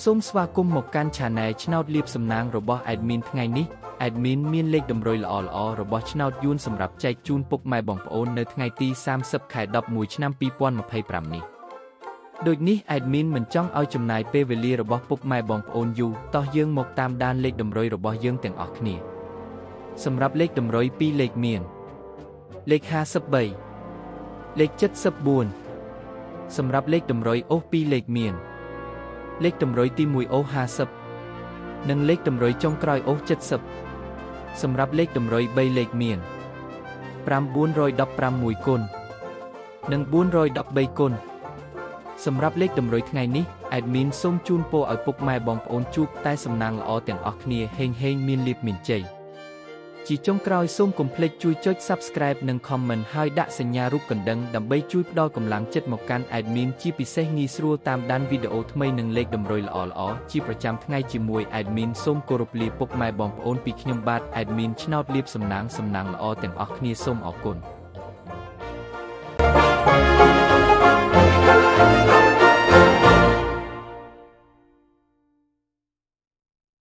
សូមស្វាគមន៍មកកាន់ Channel ឆ្នោតលាភសំណាងរបស់ Admin ថ្ងៃនេះ Admin មានលេខតម្រុយល្អៗរបស់ឆ្នោតយួនសម្រាប់ចែកជូនពុកម៉ែបងប្អូននៅថ្ងៃទី30 ខែ 11 ឆ្នាំ 2025 នេះដូចនេះ Admin មិនចង់ឲ្យចំណាយពេលវេលារបស់ពុកម៉ែបងប្អូនយូរតោះយើងមកតាមដានលេខតម្រុយរបស់យើងទាំងអស់គ្នាសម្រាប់លេខតម្រុយ2លេខមានលេខ53លេខ74សម្រាប់លេខតម្រុយអូស2លេខមានលេខតម្រុយទី1អូស50និងលេខតម្រុយចុងក្រោយអូស70សម្រាប់លេខតម្រុយ3លេខមាន916គុណនិង413គុណសម្រាប់លេខតម្រុយថ្ងៃនេះ Admin សូមជូនពរឲ្យពុកម៉ែបងប្អូនជួបតែសំណាងល្អទាំងអស់គ្នាហេងមានលាភមានជ័យជាចុងក្រោយសូមកុំភ្លេចជួយចុច Subscribe និង Comment ហើយដាក់សញ្ញារូបកណ្ដឹងដើម្បីជួយផ្ដល់កម្លាំងចិត្តមកកាន់ Admin ជាពិសេសងាយស្រួលតាមដានវីដេអូថ្មីនិងលេខតម្រុយល្អៗជាប្រចាំថ្ងៃជាមួយ Admin សូមគោរពលាពុកម៉ែបងប្អូនពីខ្ញុំបាទ Admin ឆ្នោតលាភសំណាងល្អទាំងអស់គ្នាសូមអរគុណ